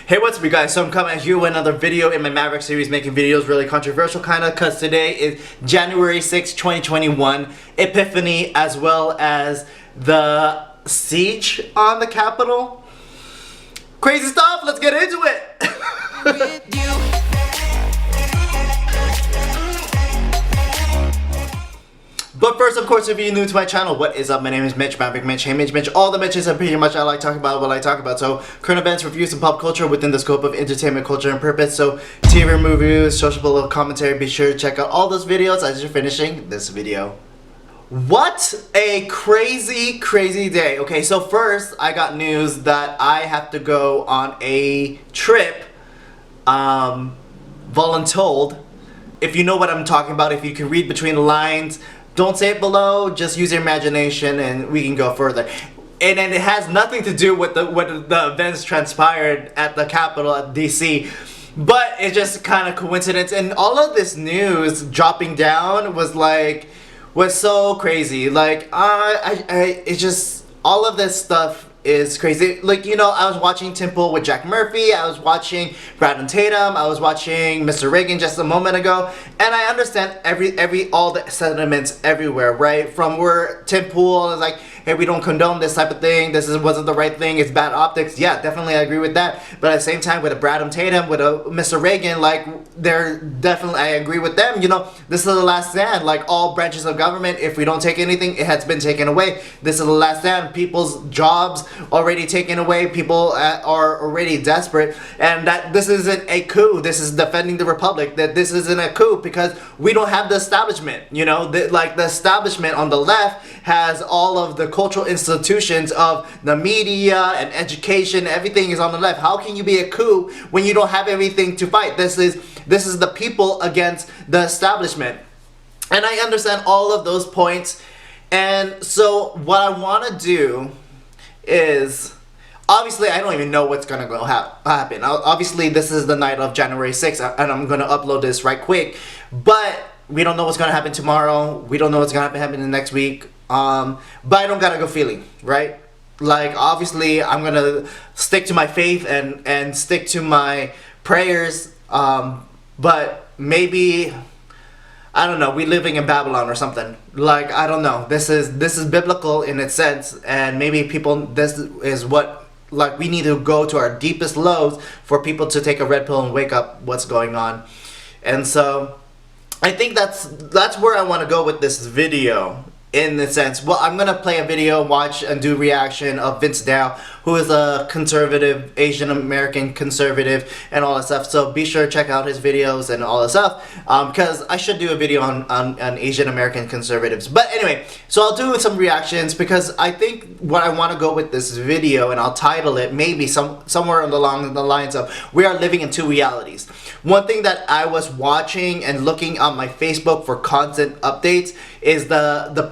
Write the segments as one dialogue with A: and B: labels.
A: Hey, what's up you guys? So I'm coming at you with another video in my MVRCK series, making videos really controversial kinda, cause today is January 6, 2021, Epiphany, as well as the siege on the Capitol. Crazy stuff, let's get into it! But first, of course, if you're new to my channel, what is up? My name is Mitch, MVRCK Mitch. Hey Mitch, all the Mitches are pretty much I like talking about what I talk about. So, current events, reviews, and pop culture within the scope of entertainment, culture, and purpose. So, TV reviews, social political commentary, be sure to check out all those videos as you're finishing this video. What a crazy, crazy day. Okay, so first, I got news that I have to go on a trip, voluntold. If you know what I'm talking about, if you can read between the lines, don't say it below, just use your imagination and we can go further. And it has nothing to do with the events transpired at the Capitol at DC, but it's just kind of coincidence. And all of this news dropping down was so crazy. Like it's just, all of this stuff is crazy. Like, you know, I was watching Temple with Jack Murphy, I was watching Brandon Tatum, I was watching Mr. Reagan just a moment ago, and I understand all the sentiments everywhere, right? From where Temple is like, hey, we don't condone this type of thing, wasn't the right thing, it's bad optics. Yeah, definitely I agree with that. But at the same time, with a Brandon Tatum, with a Mr. Reagan, like, they're definitely, I agree with them. You know, this is the last stand. Like, all branches of government, if we don't take anything, it has been taken away. This is the last stand. People's jobs already taken away. People are already desperate, and that this isn't a coup. This is defending the republic. That this isn't a coup because we don't have the establishment. You know, like the establishment on the left has all of the cultural institutions of the media and education. Everything is on the left. How can you be a coup when you don't have everything to fight? This is the people against the establishment, and I understand all of those points. And so what I want to do is, obviously I don't even know what's gonna happen. Obviously this is the night of January 6th and I'm gonna upload this right quick, but we don't know what's gonna happen tomorrow. We don't know what's gonna happen in the next week. But I don't got a good feeling, right? Like, obviously I'm gonna stick to my faith and stick to my prayers, but maybe, I don't know, we living in Babylon or something. Like, I don't know. This is biblical in its sense, and maybe this is what, like, we need to go to our deepest lows for people to take a red pill and wake up what's going on. And so I think that's where I want to go with this video. In the sense, well, I'm gonna play a video, watch and do reaction of Vince Dow, who is a conservative, Asian American conservative, and all that stuff. So be sure to check out his videos and all that stuff, because I should do a video on Asian American conservatives. But anyway, so I'll do some reactions because I think what I want to go with this video, and I'll title it maybe somewhere along the lines of, we are living in two realities. One thing that I was watching and looking on my Facebook for content updates is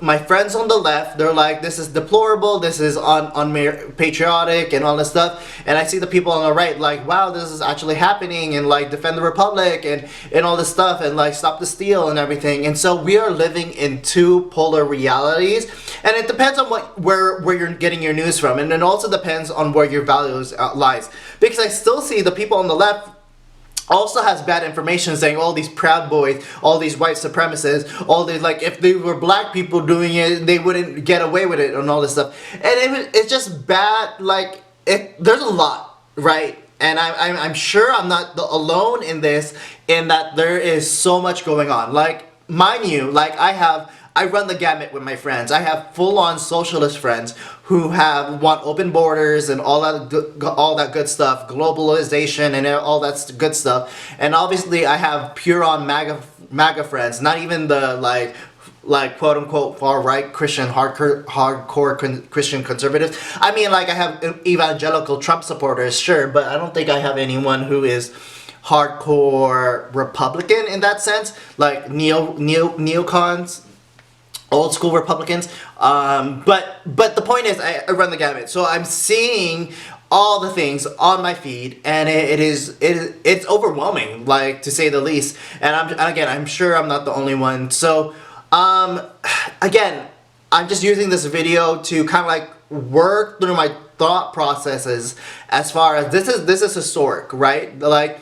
A: my friends on the left, they're like, this is deplorable, this is unpatriotic and all this stuff, and I see the people on the right like, wow, this is actually happening, and like, defend the republic and all this stuff, and like, stop the steal and everything. And so we are living in two polar realities, and it depends on where you're getting your news from, and it also depends on where your values lies, because I still see the people on the left also has bad information saying all these Proud Boys, all these white supremacists, all these, like, if they were black people doing it, they wouldn't get away with it and all this stuff. And it's just bad. Like, there's a lot, right? And I'm sure I'm not alone in this, in that there is so much going on. Like, mind you, like, I run the gamut with my friends. I have full-on socialist friends who want open borders and all that good stuff, globalization and all that good stuff. And obviously, I have pure-on MAGA friends, not even the like quote-unquote far-right Christian, hardcore Christian conservatives. I mean, like, I have evangelical Trump supporters, sure, but I don't think I have anyone who is hardcore Republican in that sense, like neocons. Old school Republicans, but the point is, I run the gamut, so I'm seeing all the things on my feed, and it's overwhelming, like, to say the least. And I'm sure I'm not the only one. So again, I'm just using this video to kind of like work through my thought processes as far as this is historic, right? Like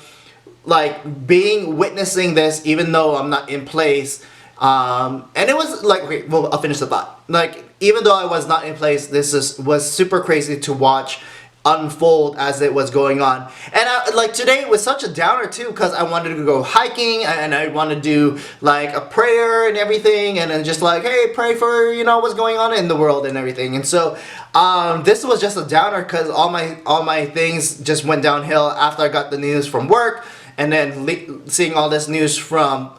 A: witnessing this, even though I'm not in place. And it was like, okay, well, I'll finish the thought. Like, even though I was not in place, was super crazy to watch unfold as it was going on. And like today was such a downer too, because I wanted to go hiking and I wanted to do like a prayer and everything, and then just like, hey, pray for, you know, what's going on in the world and everything. And so this was just a downer because all my things just went downhill after I got the news from work, and then seeing all this news from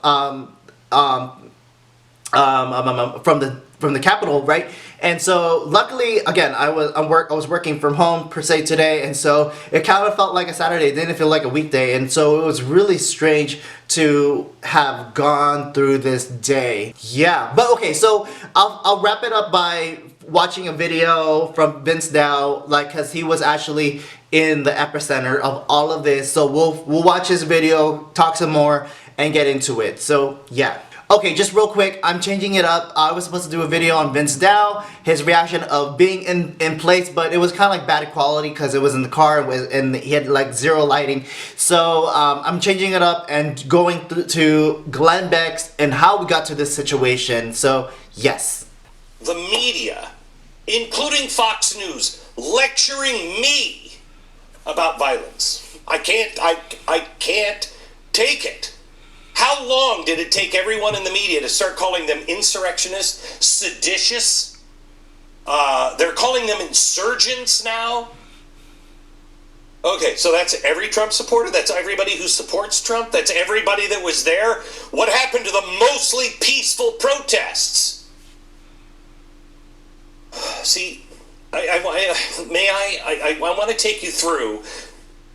A: the Capitol, right? And so luckily, again, I was working from home per se today, and so it kind of felt like a Saturday. It didn't feel like a weekday, and so it was really strange to have gone through this day. Yeah, but okay, so I'll wrap it up by watching a video from Vince Dow, like, cause he was actually in the epicenter of all of this. So we'll watch his video, talk some more, and get into it. So yeah. Okay, just real quick, I'm changing it up. I was supposed to do a video on Vince Dow, his reaction of being in place, but it was kind of like bad quality because it was in the car and he had like zero lighting. So I'm changing it up and going to Glenn Beck's and how we got to this situation. So yes.
B: The media, including Fox News, lecturing me about violence. I can't take it. How long did it take everyone in the media to start calling them insurrectionists, seditious? They're calling them insurgents now? Okay, so that's every Trump supporter? That's everybody who supports Trump? That's everybody that was there? What happened to the mostly peaceful protests? See, I want to take you through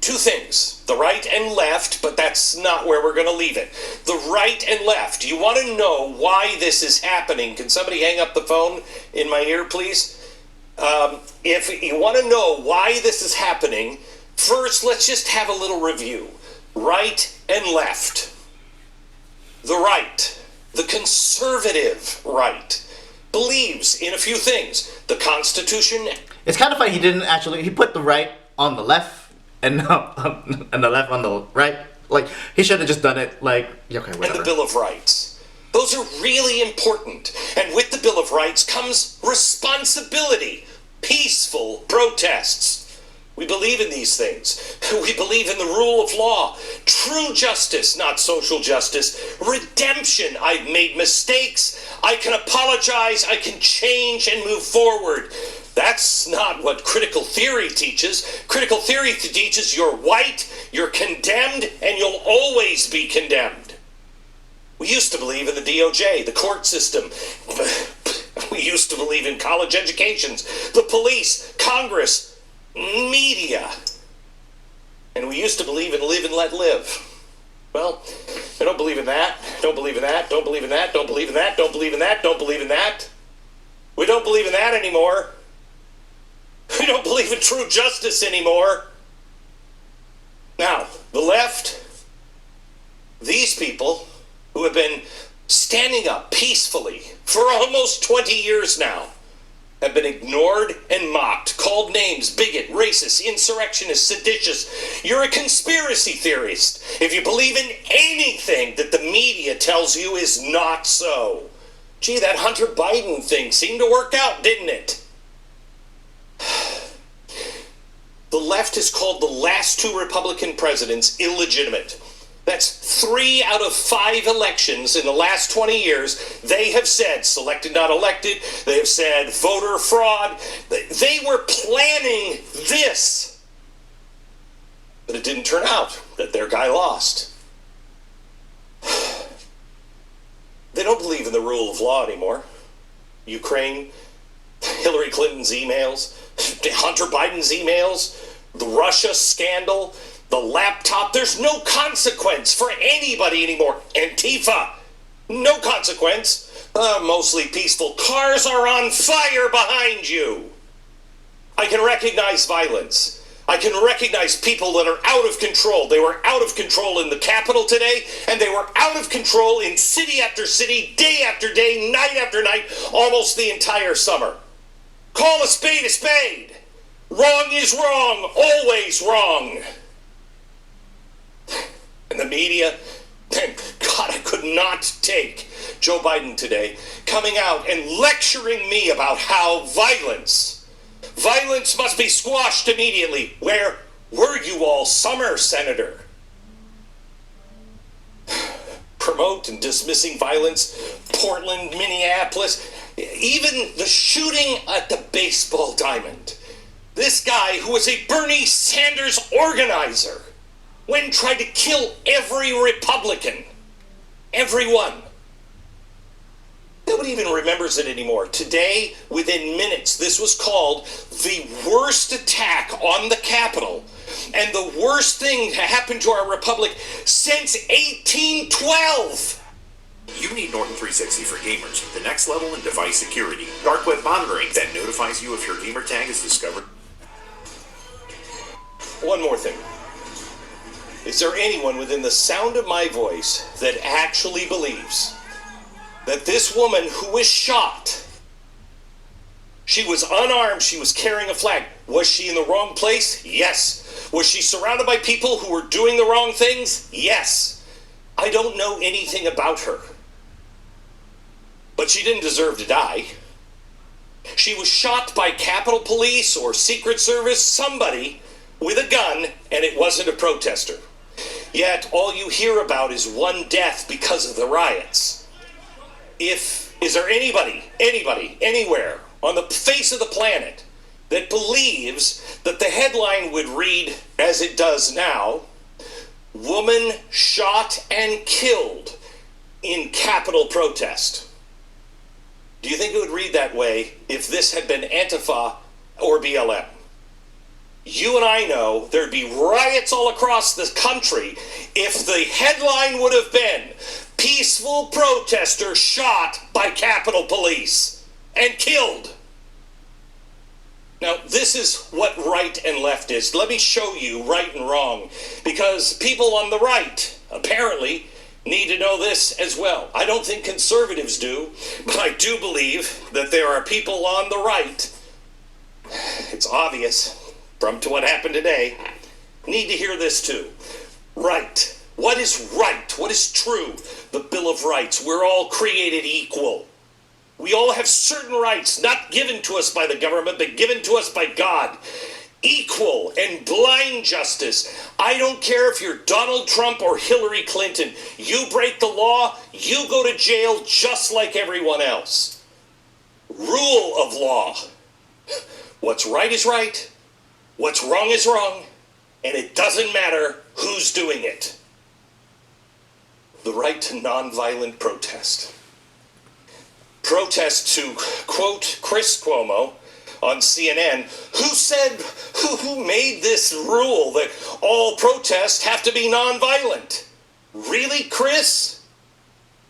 B: two things, the right and left, but that's not where we're going to leave it. The right and left. You want to know why this is happening? Can somebody hang up the phone in my ear, please? If you want to know why this is happening, first, let's just have a little review. Right and left. The right, the conservative right, believes in a few things. The Constitution.
A: It's kind of funny he put the right on the left and the left on the right. Like, he should have just done it like, okay, whatever.
B: And the Bill of Rights. Those are really important. And with the Bill of Rights comes responsibility. Peaceful protests. We believe in these things. We believe in the rule of law. True justice, not social justice. Redemption. I've made mistakes. I can apologize. I can change and move forward. That's not what critical theory teaches. Critical theory teaches you're white, you're condemned, and you'll always be condemned. We used to believe in the DOJ, the court system. We used to believe in college educations, the police, Congress, media. And we used to believe in live and let live. Well, I don't believe in that, don't believe in that, don't believe in that, don't believe in that, don't believe in that, don't believe in that. We don't believe in that anymore. We don't believe in true justice anymore. Now, the left, these people who have been standing up peacefully for almost 20 years now have been ignored and mocked, called names, bigot, racist, insurrectionist, seditious. You're a conspiracy theorist if you believe in anything that the media tells you is not so. Gee, that Hunter Biden thing seemed to work out, didn't it? The left has called the last two Republican presidents illegitimate. That's 3 out of 5 elections in the last 20 years. They have said selected, not elected. They have said voter fraud. They were planning this. But it didn't turn out that their guy lost. They don't believe in the rule of law anymore. Ukraine, Hillary Clinton's emails, Hunter Biden's emails, the Russia scandal, the laptop. There's no consequence for anybody anymore. Antifa, no consequence. Mostly peaceful. Cars are on fire behind you. I can recognize violence. I can recognize people that are out of control. They were out of control in the Capitol today, and they were out of control in city after city, day after day, night after night, almost the entire summer. Call a spade a spade. Wrong is wrong, always wrong. And the media, God, I could not take Joe Biden today coming out and lecturing me about how violence must be squashed immediately. Where were you all summer, Senator? Promote and dismissing violence, Portland, Minneapolis, even the shooting at the baseball diamond. This guy, who was a Bernie Sanders organizer, went and tried to kill every Republican. Everyone. Nobody even remembers it anymore. Today, within minutes, this was called the worst attack on the Capitol and the worst thing to happen to our republic since 1812.
C: You need Norton 360 for gamers, the next level in device security. Dark web monitoring that notifies you if your gamer tag is discovered.
B: One more thing. Is there anyone within the sound of my voice that actually believes that this woman who was shot, she was unarmed, she was carrying a flag, was she in the wrong place? Yes. Was she surrounded by people who were doing the wrong things? Yes. I don't know anything about her. But she didn't deserve to die. She was shot by Capitol Police or Secret Service, somebody with a gun, and it wasn't a protester. Yet all you hear about is one death because of the riots. Is there anybody, anywhere on the face of the planet that believes that the headline would read, as it does now, woman shot and killed in Capitol protest? Do you think it would read that way if this had been Antifa or BLM? You and I know there'd be riots all across the country if the headline would have been peaceful protester shot by Capitol Police and killed. Now, this is what right and left is. Let me show you right and wrong, because people on the right apparently need to know this as well. I don't think conservatives do, but I do believe that there are people on the right, it's obvious from to what happened today, need to hear this too. Right. What is right? What is true? The Bill of Rights. We're all created equal. We all have certain rights, not given to us by the government, but given to us by God. Equal and blind justice. I don't care if you're Donald Trump or Hillary Clinton. You break the law, you go to jail just like everyone else. Rule of law. What's right is right. What's wrong is wrong. And it doesn't matter who's doing it. The right to nonviolent protest. Protest to quote Chris Cuomo on CNN, who made this rule that all protests have to be nonviolent. Really, Chris?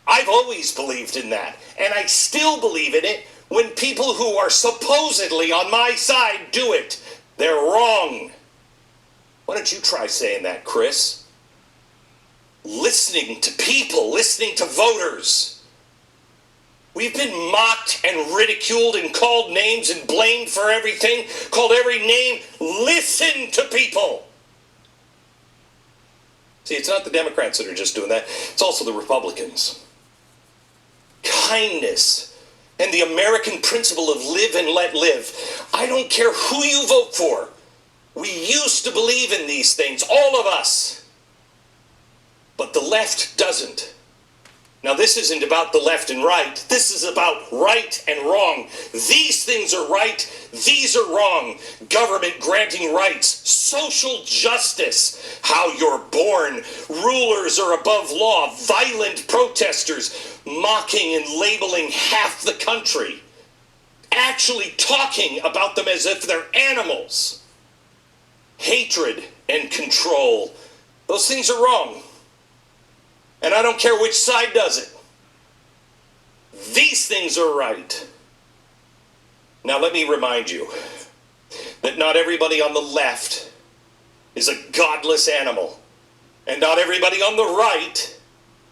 B: I've always believed in that, and I still believe in it when people who are supposedly on my side do it. They're wrong. Why don't you try saying that, Chris? Listening to people, listening to voters. We've been mocked and ridiculed and called names and blamed for everything, called every name. Listen to people. See, it's not the Democrats that are just doing that. It's also the Republicans. Kindness and the American principle of live and let live. I don't care who you vote for. We used to believe in these things, all of us. But the left doesn't. Now, this isn't about the left and right. This is about right and wrong. These things are right. These are wrong. Government granting rights. Social justice. How you're born. Rulers are above law. Violent protesters mocking and labeling half the country. Actually talking about them as if they're animals. Hatred and control. Those things are wrong. And I don't care which side does it. These things are right. Now let me remind you that not everybody on the left is a godless animal. And not everybody on the right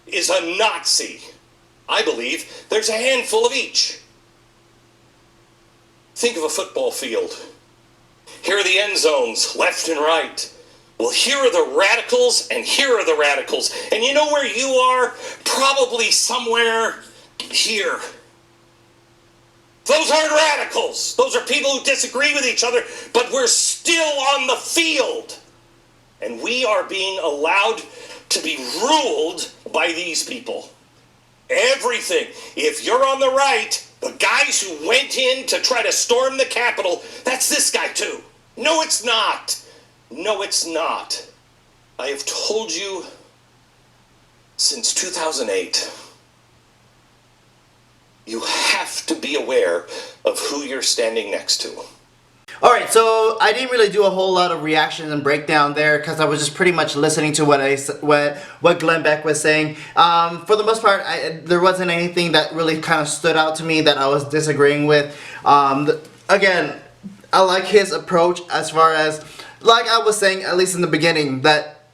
B: is a Nazi. I believe there's a handful of each. Think of a football field. Here are the end zones, left and right. Well, here are the radicals, and here are the radicals. And you know where you are? Probably somewhere here. Those aren't radicals. Those are people who disagree with each other, but we're still on the field. And we are being allowed to be ruled by these people. Everything. If you're on the right, the guys who went in to try to storm the Capitol, that's this guy too. No, it's not. No, it's not. I have told you since 2008, you have to be aware of who you're standing next to.
A: Alright, so I didn't really do a whole lot of reaction and breakdown there because I was just pretty much listening to what Glenn Beck was saying. For the most part, there wasn't anything that really kind of stood out to me that I was disagreeing with. Again, I like his approach as far as, like I was saying, at least in the beginning, that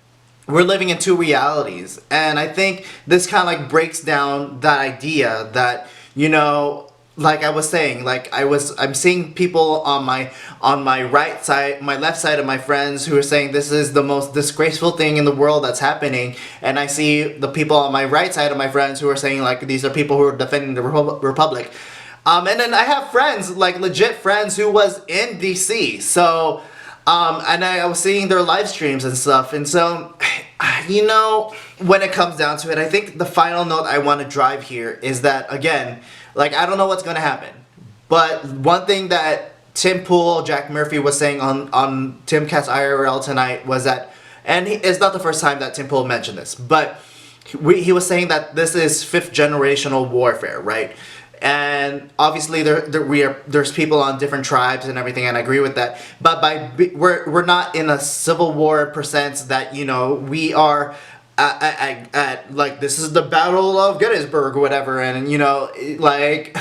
A: we're living in two realities. And I think this kind of like breaks down that idea that, you know, like I was saying, like I'm seeing people on my right side, my left side of my friends who are saying this is the most disgraceful thing in the world that's happening, and I see the people on my right side of my friends who are saying like these are people who are defending the Republic. And then I have friends, like legit friends who was in DC, so and I was seeing their live streams and stuff, and so, you know, when it comes down to it, I think the final note I want to drive here is that, again, like, I don't know what's going to happen, but one thing that Tim Pool, Jack Murphy was saying on Timcast IRL tonight was that, and it's not the first time that Tim Pool mentioned this, but he was saying that this is 5th generational warfare, right? And obviously there's people on different tribes and everything, and I agree with that. But we're not in a civil war per sense that, you know, we are at like this is the Battle of Gettysburg or whatever, and you know, like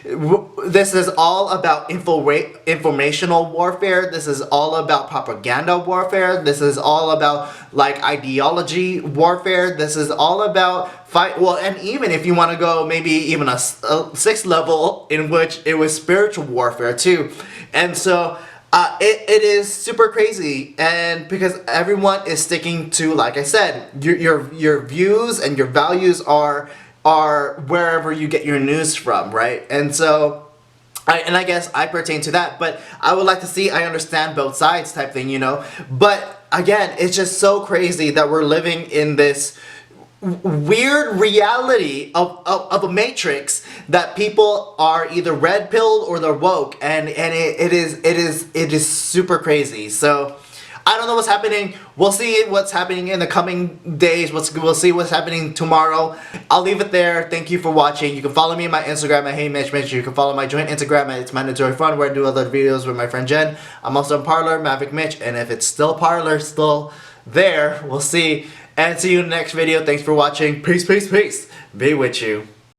A: this is all about informational warfare. This is all about propaganda warfare. This is all about like ideology warfare. This is all about fight. Well, and even if you want to go maybe even a 6th level in which it was spiritual warfare too, and so. It is super crazy, and because everyone is sticking to, like I said, your views and your values are wherever you get your news from, right? And so, I guess I pertain to that, but I would like to see, I understand both sides type thing, you know? But again, it's just so crazy that we're living in this weird reality of a matrix that people are either red pilled or they're woke, and it is super crazy. So I don't know what's happening. We'll see what's happening in the coming days. We'll see what's happening tomorrow. I'll leave it there. Thank you for watching. You can follow me on my Instagram at Hey Mitch. You can follow my joint Instagram at It's Mandatory Fun, where I do other videos with my friend Jen. I'm also on Parler, Maverick Mitch, and if it's still Parler, still there, we'll see. And see you in the next video. Thanks for watching. Peace, peace, peace. Be with you.